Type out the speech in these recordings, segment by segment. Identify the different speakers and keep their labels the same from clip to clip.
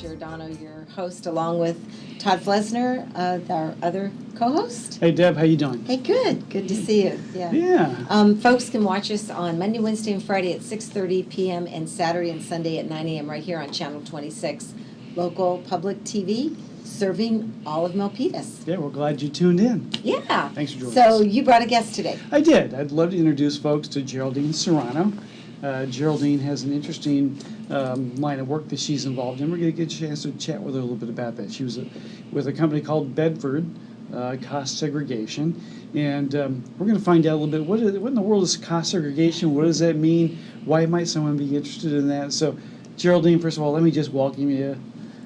Speaker 1: Giordano, your host, along with Todd Flesner, our other co-host.
Speaker 2: Hey, Deb, how you doing?
Speaker 1: Hey, good. Good to see you. Yeah.
Speaker 2: Yeah.
Speaker 1: Folks can watch us on Monday, Wednesday, and Friday at 6:30 p.m. and Saturday and Sunday at 9 a.m. right here on Channel 26, local public TV, serving all of Milpitas.
Speaker 2: Yeah, we're glad you tuned in.
Speaker 1: Yeah.
Speaker 2: Thanks for joining us.
Speaker 1: So you brought a guest today.
Speaker 2: I did. I'd love to introduce folks to Geraldine Serrano. Geraldine has an interesting line of work that she's involved in. We're going to get a chance to chat with her a little bit about that. She was with a company called Bedford, Cost Segregation, and we're going to find out a little bit what in the world is cost segregation, what does that mean, why might someone be interested in that. So Geraldine, first of all, let me just welcome you.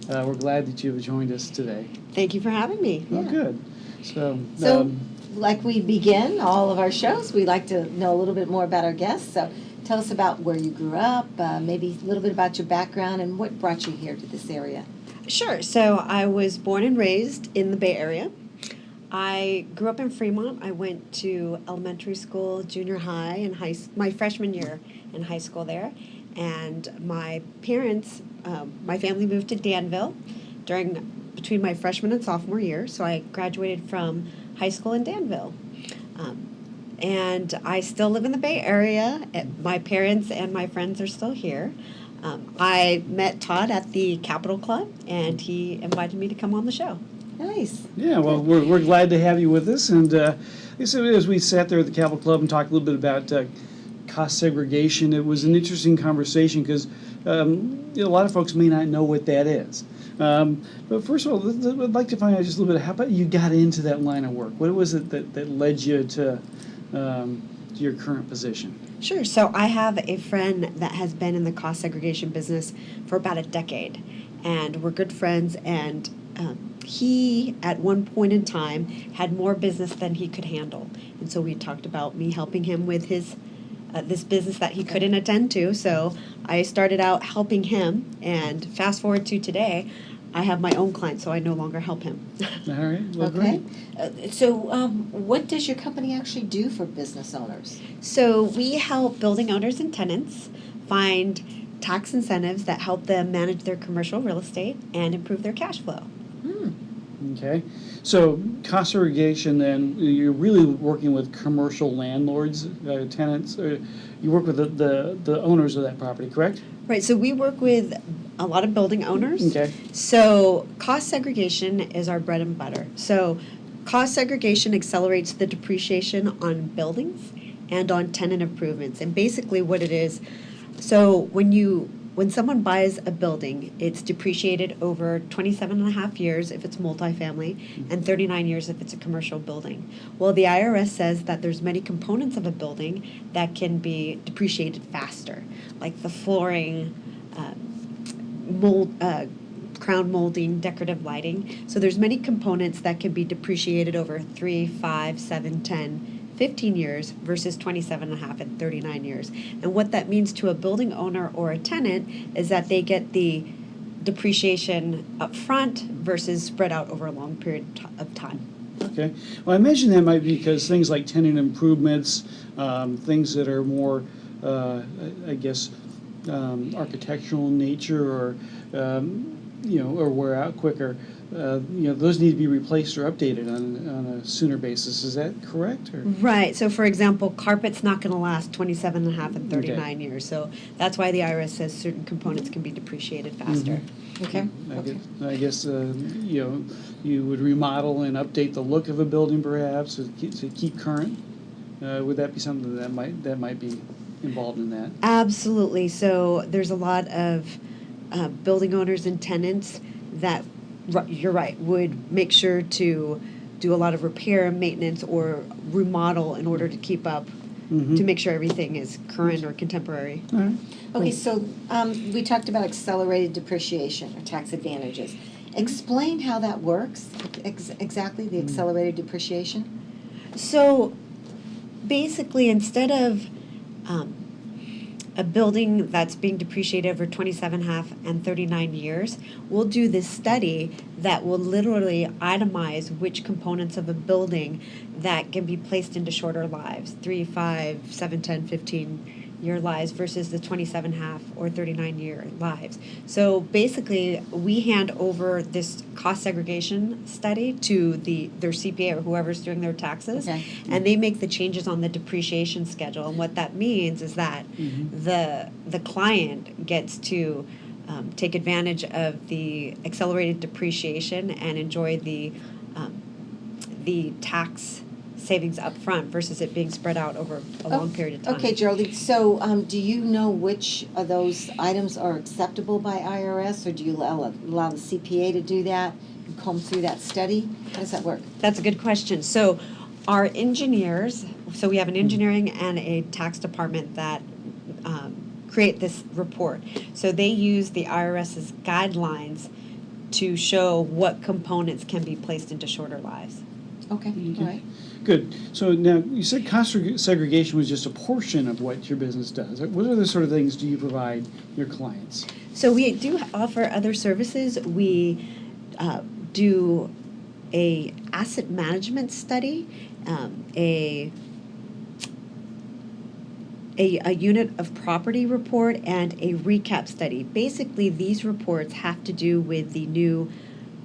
Speaker 2: We're glad that you've joined us today.
Speaker 3: Thank you for having me.
Speaker 2: Oh, good. So
Speaker 1: like we begin all of our shows, we like to know a little bit more about our guests. So tell us about where you grew up, maybe a little bit about your background, and what brought you here to this area.
Speaker 3: Sure. So I was born and raised in the Bay Area. I grew up in Fremont. I went to elementary school, junior high, and my freshman year in high school there. And my parents, my family moved to Danville between my freshman and sophomore year. So I graduated from high school in Danville. And I still live in the Bay Area. My parents and my friends are still here. I met Todd at the Capitol Club, and he invited me to come on the show.
Speaker 1: Nice.
Speaker 2: Yeah, well, we're glad to have you with us. And so as we sat there at the Capitol Club and talked a little bit about cost segregation, it was an interesting conversation because a lot of folks may not know what that is. But first of all, I'd like to find out just a little bit, how about you got into that line of work? What was it that led you to your current position?
Speaker 3: Sure. So I have a friend that has been in the cost segregation business for about a decade, and we're good friends, and he, at one point in time, had more business than he could handle. And so we talked about me helping him with his this business that he couldn't attend to. So I started out helping him, and fast forward to today, I have my own client, so I no longer help him.
Speaker 2: All right. Well,
Speaker 1: Okay.
Speaker 2: great.
Speaker 1: So what does your company actually do for business owners?
Speaker 3: So we help building owners and tenants find tax incentives that help them manage their commercial real estate and improve their cash flow.
Speaker 2: Okay. So cost segregation, then, you're really working with commercial landlords, tenants. You work with the owners of that property, correct?
Speaker 3: Right, so we work with a lot of building owners.
Speaker 2: Okay.
Speaker 3: So cost segregation is our bread and butter. So cost segregation accelerates the depreciation on buildings and on tenant improvements. And basically what it is, so when someone buys a building, it's depreciated over 27 and a half years if it's multifamily and 39 years if it's a commercial building. Well, the IRS says that there's many components of a building that can be depreciated faster, like the flooring, crown molding, decorative lighting. So there's many components that can be depreciated over 3, 5, 7, 10, 15 years versus 27 and a half and 39 years. And what that means to a building owner or a tenant is that they get the depreciation up front versus spread out over a long period of time.
Speaker 2: Okay. Well, I imagine that might be because things like tenant improvements, things that are more, I guess, architectural in nature, or or wear out quicker. Those need to be replaced or updated on a sooner basis. Is that correct? Or?
Speaker 3: Right. So, for example, carpet's not going to last 27 and a half and 39
Speaker 2: Okay.
Speaker 3: years. So that's why the IRS says certain components can be depreciated faster.
Speaker 1: Okay.
Speaker 2: I guess you would remodel and update the look of a building, perhaps, to keep current. Would that be something that might be involved in that?
Speaker 3: Absolutely. So there's a lot of building owners and tenants that, you're right, would make sure to do a lot of repair, maintenance, or remodel in order to keep up, to make sure everything is current or contemporary.
Speaker 2: All right.
Speaker 1: Okay, so we talked about accelerated depreciation or tax advantages. Explain how that works, exactly, the accelerated depreciation.
Speaker 3: So basically, instead of a building that's being depreciated over 27 half and 39 years, we'll do this study that will literally itemize which components of a building that can be placed into shorter lives, 3, 5, 7, 10, 15 year lives versus the 27.5 or 39-year lives. So basically, we hand over this cost segregation study to their CPA or whoever's doing their taxes,
Speaker 1: Okay.
Speaker 3: and they make the changes on the depreciation schedule. And what that means is that the client gets to take advantage of the accelerated depreciation and enjoy the tax savings up front versus it being spread out over a long period of time.
Speaker 1: Okay, Geraldine, so do you know which of those items are acceptable by IRS, or do you allow the CPA to do that and comb through that study? How does that work?
Speaker 3: That's a good question. So our engineers, so we have an engineering and a tax department that create this report. So they use the IRS's guidelines to show what components can be placed into shorter lives.
Speaker 1: Okay, all right.
Speaker 2: Good. So now, you said cost segregation was just a portion of what your business does. What other sort of things do you provide your clients?
Speaker 3: So we do offer other services. We do a asset management study, a unit of property report, and a recap study. Basically, these reports have to do with the new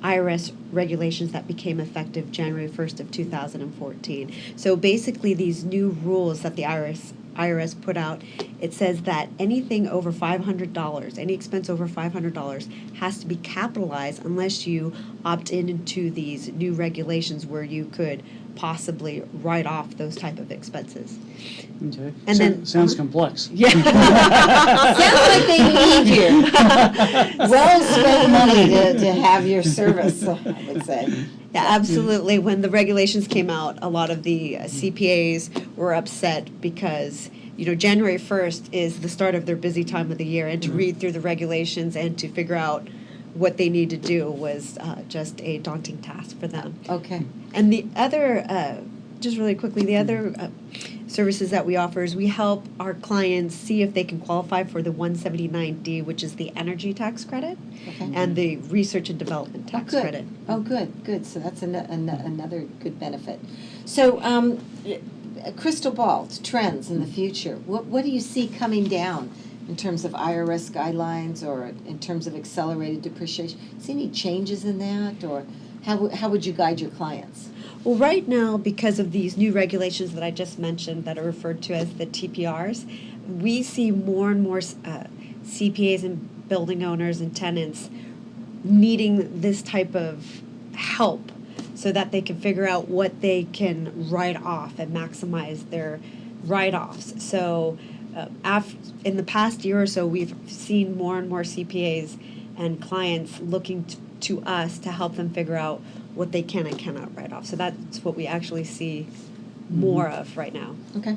Speaker 3: IRS regulations that became effective January 1st of 2014. So basically, these new rules that the IRS put out, it says that anything over $500, any expense over $500 has to be capitalized unless you opt into these new regulations where you could possibly write off those type of expenses.
Speaker 2: Okay.
Speaker 3: And then
Speaker 2: sounds complex.
Speaker 3: Yeah.
Speaker 1: Sounds like they need you. Well spent money to have your service, I would say.
Speaker 3: Yeah, absolutely. When the regulations came out, a lot of the CPAs were upset because, January 1st is the start of their busy time of the year, and to read through the regulations and to figure out what they need to do was just a daunting task for them.
Speaker 1: Okay.
Speaker 3: And the other, just really quickly, the other services that we offer is we help our clients see if they can qualify for the 179D, which is the energy tax credit,
Speaker 1: Okay.
Speaker 3: and the research and development tax
Speaker 1: Good.
Speaker 3: credit.
Speaker 1: Oh, good. So that's another good benefit. So, crystal ball, trends in the future. What do you see coming down in terms of IRS guidelines or in terms of accelerated depreciation? See any changes in that, or how would you guide your clients?
Speaker 3: Well, right now, because of these new regulations that I just mentioned that are referred to as the TPRs, we see more and more CPAs and building owners and tenants needing this type of help so that they can figure out what they can write off and maximize their write-offs. So in the past year or so, we've seen more and more CPAs and clients looking to us to help them figure out what they can and cannot write off. So that's what we actually see more of right now.
Speaker 1: Okay.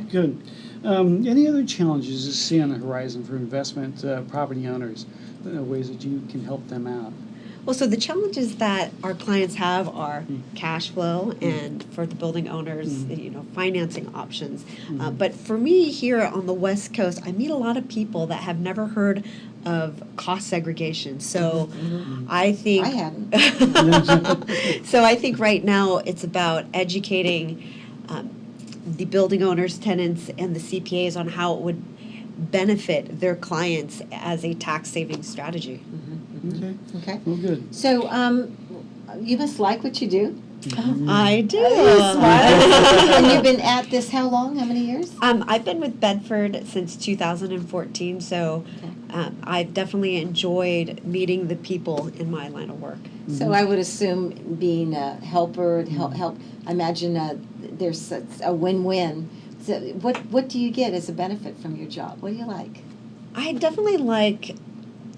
Speaker 2: Good. Any other challenges you see on the horizon for investment property owners, ways that you can help them out?
Speaker 3: Well, so the challenges that our clients have are cash flow, and for the building owners, financing options. But for me here on the West Coast, I meet a lot of people that have never heard of cost segregation. So I think
Speaker 1: I hadn't.
Speaker 3: So I think right now it's about educating the building owners, tenants, and the CPAs on how it would benefit their clients as a tax saving strategy.
Speaker 1: Okay.
Speaker 2: Well, good.
Speaker 1: So, you must like what you do.
Speaker 3: I do.
Speaker 1: And you've been at this how long? How many years?
Speaker 3: I've been with Bedford since 2014, so I've definitely enjoyed meeting the people in my line of work.
Speaker 1: So I would assume being a helper, help. I imagine there's a win-win. So what do you get as a benefit from your job? What do you like?
Speaker 3: I definitely like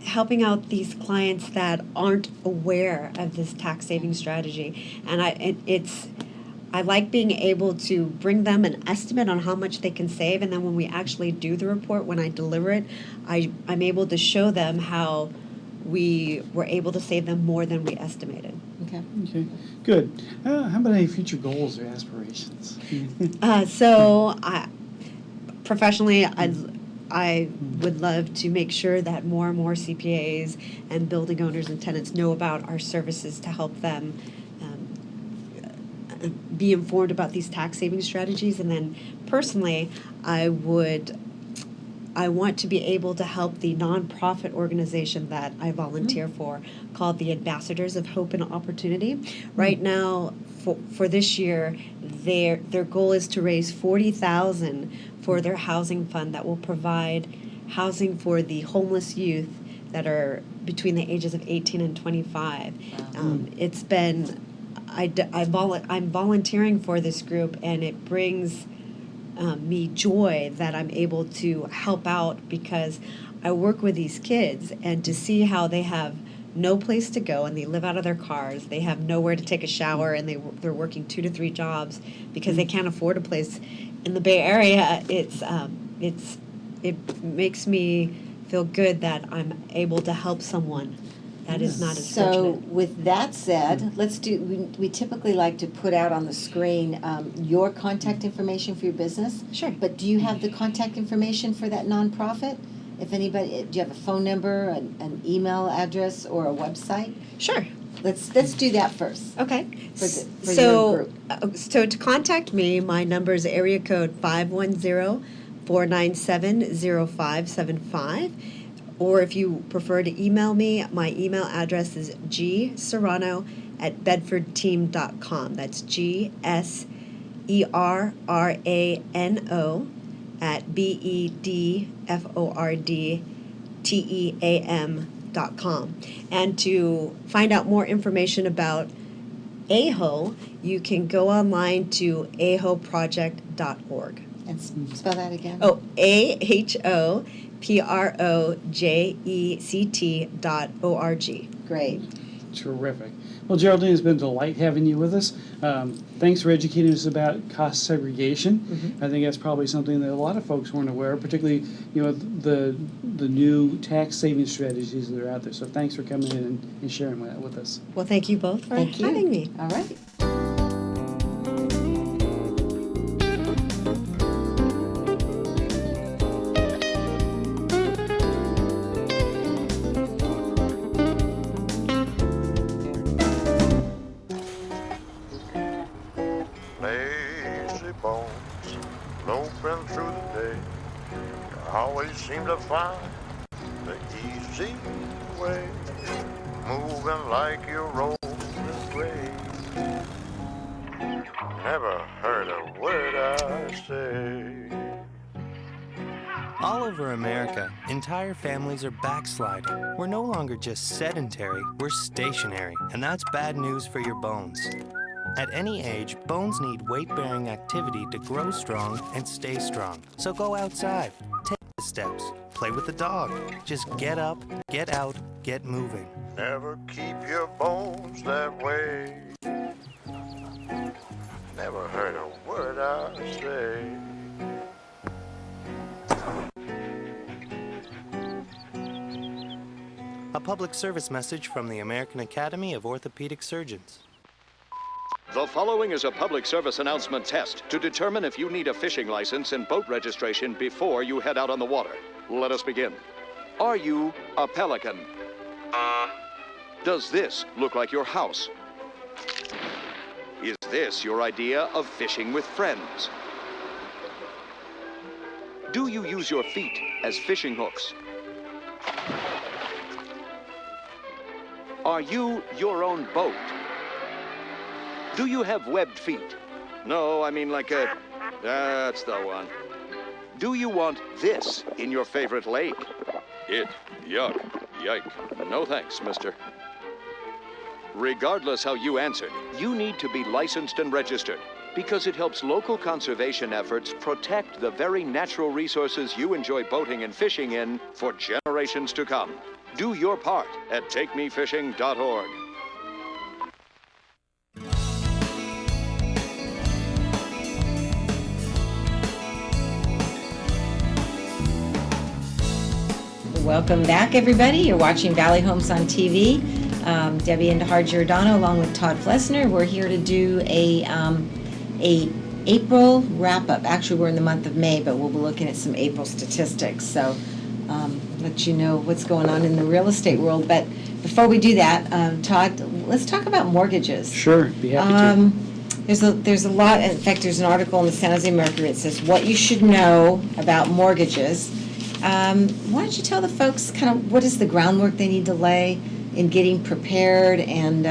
Speaker 3: helping out these clients that aren't aware of this tax saving strategy, and I like being able to bring them an estimate on how much they can save, and then when we actually do the report, when I deliver it, I'm able to show them how we were able to save them more than we estimated.
Speaker 1: Okay.
Speaker 2: Good. How about any future goals or aspirations?
Speaker 3: Professionally, I would love to make sure that more and more CPAs and building owners and tenants know about our services to help them be informed about these tax saving strategies. And then personally, I would I want to be able to help the nonprofit organization that I volunteer for, called the Ambassadors of Hope and Opportunity. Right now, for this year, their goal is to raise $40,000 for their housing fund that will provide housing for the homeless youth that are between the ages of 18 and 25. It's been, I'm volunteering for this group, and it brings me joy that I'm able to help out, because I work with these kids, and to see how they have no place to go and they live out of their cars, they have nowhere to take a shower, and they're working 2 to 3 jobs because they can't afford a place in the Bay Area. It makes me feel good that I'm able to help someone that is not as
Speaker 1: So
Speaker 3: fortunate.
Speaker 1: with that said, we typically like to put out on the screen your contact information for your business.
Speaker 3: Sure.
Speaker 1: But do you have the contact information for that nonprofit? If anybody, do you have a phone number, an email address, or a website?
Speaker 3: Sure.
Speaker 1: Let's do that first.
Speaker 3: Okay.
Speaker 1: For your group.
Speaker 3: So to contact me, my number is area code 510-497-0575. Or if you prefer to email me, my email address is gserrano@bedfordteam.com. That's GSERANO@BEDFORDTEAM.com. And to find out more information about AHO, you can go online to ahoproject.org.
Speaker 1: And spell that again.
Speaker 3: Oh, AHOPROJECT.org.
Speaker 1: Great.
Speaker 2: Terrific. Well, Geraldine, it's been a delight having you with us. Thanks for educating us about cost segregation. I think that's probably something that a lot of folks weren't aware of, particularly the new tax saving strategies that are out there. So thanks for coming in and sharing that with us.
Speaker 3: Well, thank you both for
Speaker 1: Thank you.
Speaker 3: having me.
Speaker 1: All right.
Speaker 4: Lazy bones, loafing through the day. You always seem to find the easy way, moving like you're rolling away. Never heard a word I say.
Speaker 5: All over America, entire families are backsliding. We're no longer just sedentary, we're stationary, and that's bad news for your bones. At any age, bones need weight-bearing activity to grow strong and stay strong. So go outside, take the steps, play with the dog. Just get up, get out, get moving.
Speaker 4: Never keep your bones that way. Never heard a word I say.
Speaker 5: A public service message from the American Academy of Orthopedic Surgeons.
Speaker 6: The following is a public service announcement test to determine if you need a fishing license and boat registration before you head out on the water. Let us begin. Are you a pelican? Does this look like your house? Is this your idea of fishing with friends? Do you use your feet as fishing hooks? Are you your own boat? Do you have webbed feet? No, I mean like a... That's the one. Do you want this in your favorite lake? Yuck, yike. No thanks, mister. Regardless how you answered, you need to be licensed and registered because it helps local conservation efforts protect the very natural resources you enjoy boating and fishing in for generations to come. Do your part at takemefishing.org.
Speaker 1: Welcome back, everybody. You're watching Valley Homes on TV. Debbie and Giordano, along with Todd Flesner. We're here to do a April wrap-up. Actually, we're in the month of May, but we'll be looking at some April statistics. So let you know what's going on in the real estate world. But before we do that, Todd, let's talk about mortgages.
Speaker 2: Sure, be happy to.
Speaker 1: There's a lot. In fact, there's an article in the San Jose Mercury that says what you should know about mortgages. Why don't you tell the folks kind of what is the groundwork they need to lay in getting prepared, and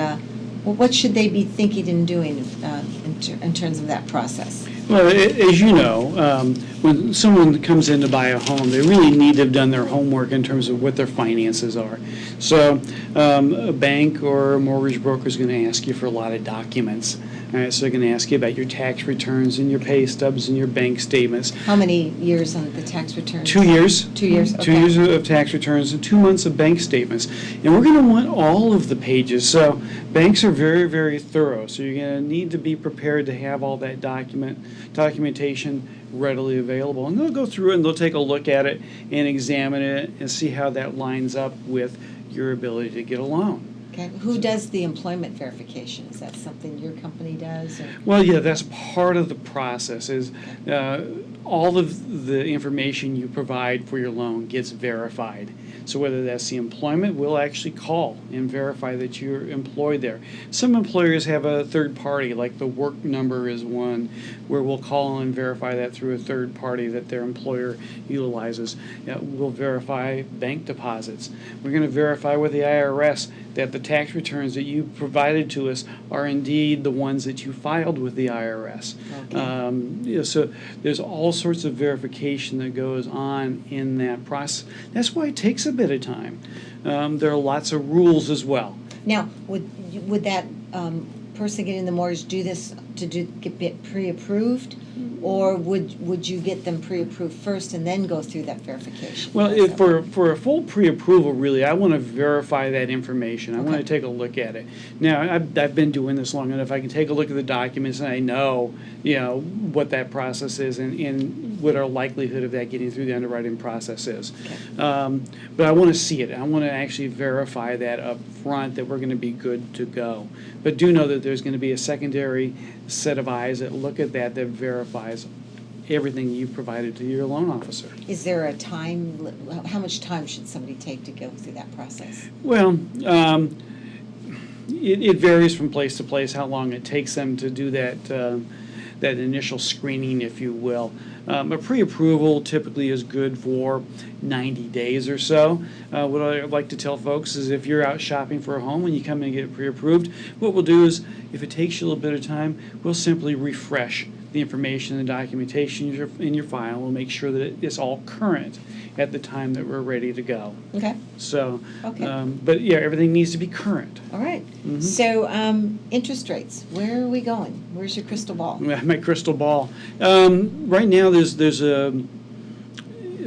Speaker 1: what should they be thinking and doing in terms of that process?
Speaker 2: Well, as you know, when someone comes in to buy a home, they really need to have done their homework in terms of what their finances are. So a bank or a mortgage broker is going to ask you for a lot of documents. All right, so they're going to ask you about your tax returns and your pay stubs and your bank statements.
Speaker 1: How many years on the tax returns?
Speaker 2: 2 years.
Speaker 1: 2 years, okay.
Speaker 2: 2 years of tax returns and 2 months of bank statements. And we're going to want all of the pages. So banks are very, very thorough. So you're going to need to be prepared to have all that documentation readily available. And they'll go through it and they'll take a look at it and examine it and see how that lines up with your ability to get a loan.
Speaker 1: Okay. Who does the employment verification? Is that something your company does? Or?
Speaker 2: Well, yeah, that's part of the process. Is all of the information you provide for your loan gets verified. So whether that's the employment, we'll actually call and verify that you're employed there. Some employers have a third party, like the work number is one, where we'll call and verify that through a third party that their employer utilizes. We'll verify bank deposits. We're going to verify with the IRS that the tax returns that you provided to us are indeed the ones that you filed with the IRS. Okay. So there's all sorts of verification that goes on in that process. That's why it takes a bit of time. There are lots of rules as well.
Speaker 1: Now, would that person getting the mortgage do this to get pre-approved, or would you get them pre-approved first and then go through that verification?
Speaker 2: Well, for a full pre-approval, really, I want to verify that information. I want to take a look at it. Now, I've been doing this long enough. I can take a look at the documents and I know, what that process is and what our likelihood of that getting through the underwriting process is. Okay. But I want to see it. I want to actually verify that up front that we're going to be good to go. But do know that there's going to be a secondary set of eyes that look at that verifies everything you've provided to your loan officer.
Speaker 1: Is there a time, how much time should somebody take to go through that process?
Speaker 2: Well, it varies from place to place how long it takes them to do that initial screening, if you will. A pre-approval typically is good for 90 days or so. What I like to tell folks is if you're out shopping for a home and you come in and get pre-approved, what we'll do is if it takes you a little bit of time, we'll simply refresh the information and the documentation in your file. We'll make sure that it's all current at the time that we're ready to go.
Speaker 1: Okay.
Speaker 2: So,
Speaker 1: okay.
Speaker 2: But yeah, everything needs to be current.
Speaker 1: All right. Mm-hmm. So interest rates, where are we going? Where's your crystal ball?
Speaker 2: My crystal ball. Right now there's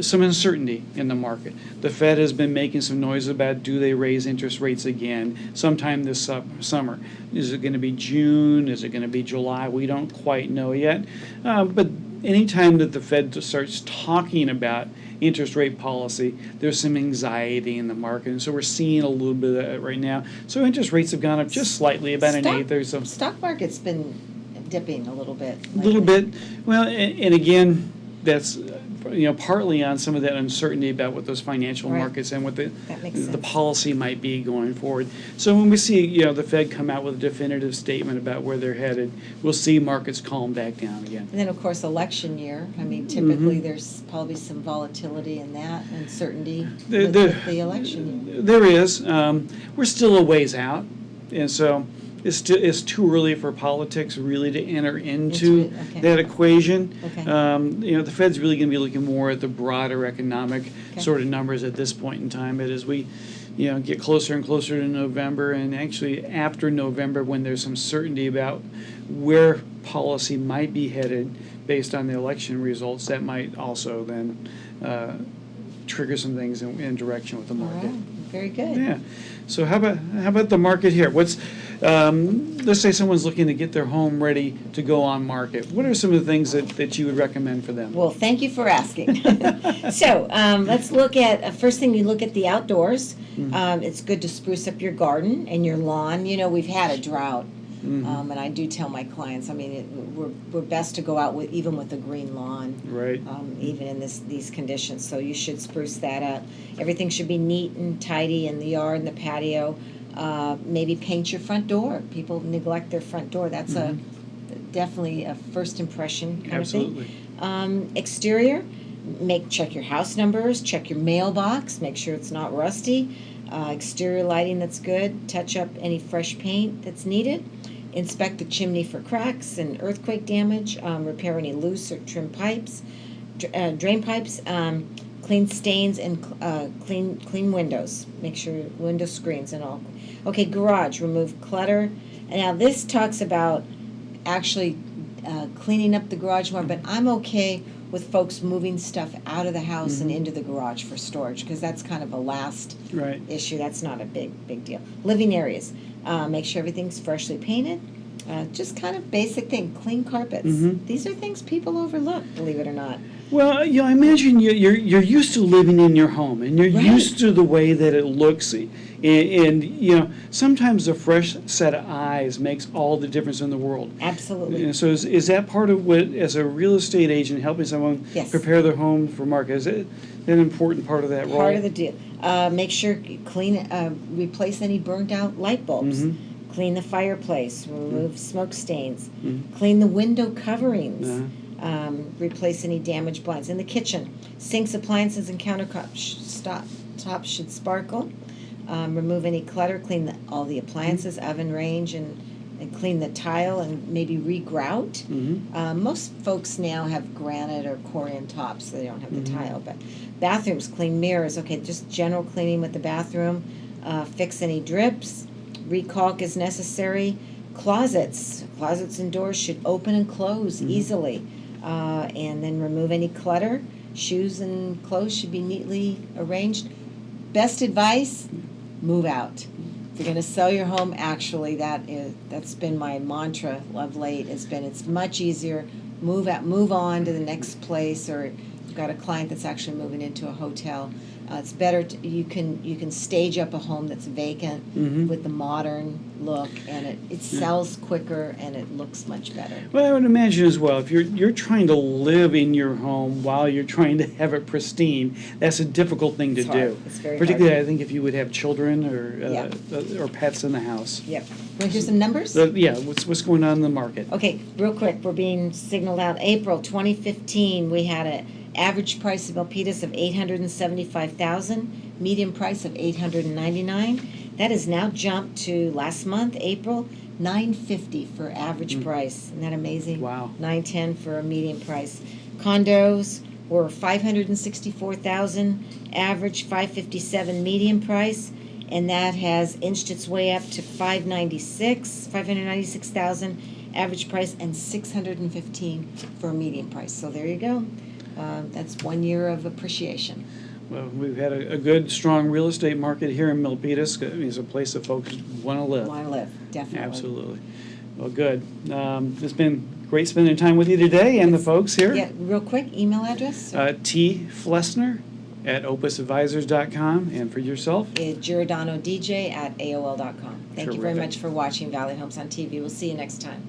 Speaker 2: some uncertainty in the market. The Fed has been making some noise about do they raise interest rates again sometime this summer. Is it going to be June? Is it going to be July? We don't quite know yet. But anytime that the Fed starts talking about interest rate policy, there's some anxiety in the market, and so we're seeing a little bit of that right now. So interest rates have gone up just slightly, about an eighth or so.
Speaker 1: Stock market's been dipping a little bit.
Speaker 2: A little bit. Well, and again, that's partly on some of that uncertainty about what those financial markets and what the policy might be going forward. So when we see the Fed come out with a definitive statement about where they're headed, we'll see markets calm back down again.
Speaker 1: And then of course election year. I mean, typically there's probably some volatility in that, uncertainty with the election year.
Speaker 2: There is. We're still a ways out, and so it's too early for politics really to enter into that equation.
Speaker 1: Okay.
Speaker 2: The Fed's really going to be looking more at the broader economic sort of numbers at this point in time. But as we get closer and closer to November, and actually after November, when there's some certainty about where policy might be headed based on the election results, that might also then trigger some things in direction with the market.
Speaker 1: All right. Very good.
Speaker 2: Yeah. So how about the market here? Let's say someone's looking to get their home ready to go on market. What are some of the things that you would recommend for them?
Speaker 1: Well, thank you for asking. So let's look at, first thing, you look at the outdoors. Mm-hmm. It's good to spruce up your garden and your lawn. We've had a drought. Mm-hmm. And I do tell my clients, I mean, we're best to go out even with a green lawn,
Speaker 2: right?
Speaker 1: Even in these conditions. So you should spruce that up. Everything should be neat and tidy in the yard and the patio. Maybe paint your front door. People neglect their front door. That's definitely a first impression kind of thing. Exterior, Check your house numbers, check your mailbox, make sure it's not rusty. Exterior lighting that's good. Touch up any fresh paint that's needed. Inspect the chimney for cracks and earthquake damage. Repair any loose or trim pipes, drain pipes. Clean stains and clean windows. Make sure window screens and all. Okay, garage. Remove clutter. And now this talks about actually cleaning up the garage more, but I'm okay with folks moving stuff out of the house and into the garage for storage, because that's kind of a last
Speaker 2: Right.
Speaker 1: issue. That's not a big deal. Living areas. Make sure everything's freshly painted. Just kind of basic thing. Clean carpets. These are things people overlook, believe it or not.
Speaker 2: Well, you know, I imagine you're used to living in your home, and you're
Speaker 1: Right.
Speaker 2: used to the way that it looks, and you know, sometimes a fresh set of eyes makes all the difference in the world.
Speaker 1: Absolutely.
Speaker 2: And so is that part of what, as a real estate agent, helping someone
Speaker 1: Yes.
Speaker 2: prepare their home for market, is it an important part of that role?
Speaker 1: Part of the deal. Make sure replace any burned out light bulbs. Clean the fireplace. Remove smoke stains. Clean the window coverings. Replace any damaged blinds. In the kitchen, sinks, appliances, and countertops tops should sparkle. Remove any clutter. Clean all the appliances, oven, range, and clean the tile and maybe re-grout. Most folks now have granite or corian tops, so they don't have the tile. But bathrooms, clean mirrors. Okay, just general cleaning with the bathroom. Fix any drips. Recalk is necessary. Closets and doors should open and close easily. And then remove any clutter. Shoes and clothes should be neatly arranged. Best advice, move out. If you're going to sell your home, actually, that's been my mantra of late. It's much easier. Move out, move on to the next place, or you've got a client that's actually moving into a hotel. It's better you can stage up a home that's vacant with the modern look, and it sells quicker and it looks much better.
Speaker 2: Well, I would imagine as well, if you're trying to live in your home while you're trying to have it pristine, that's a difficult thing to
Speaker 1: It's
Speaker 2: do.
Speaker 1: hard. It's very
Speaker 2: Particularly,
Speaker 1: hard.
Speaker 2: I think, if you would have children or pets in the house.
Speaker 1: Yep. Want to hear some numbers?
Speaker 2: Yeah, what's going on in the market?
Speaker 1: Okay, real quick, we're being signaled out. April 2015, we had an average price of Milpitas of $875,000, median price of $899,000. That has now jumped to last month, April, $950 for average price. Isn't that amazing?
Speaker 2: Wow.
Speaker 1: $910 for a median price. Condos were $564,000, average $557 median price, and that has inched its way up to $596,000 average price, and $615 for a median price. So there you go. That's 1 year of appreciation.
Speaker 2: Well, we've had a good, strong real estate market here in Milpitas. It's a place that folks want to live.
Speaker 1: Want to live, definitely.
Speaker 2: Absolutely. Well, good. It's been great spending time with you today and the folks here.
Speaker 1: Yeah, real quick, email address?
Speaker 2: T. Flesner at opusadvisors.com, and for yourself?
Speaker 1: GiordanoDJ at AOL.com. Thank you very
Speaker 2: Terrific.
Speaker 1: much for watching Valley Homes on TV. We'll see you next time.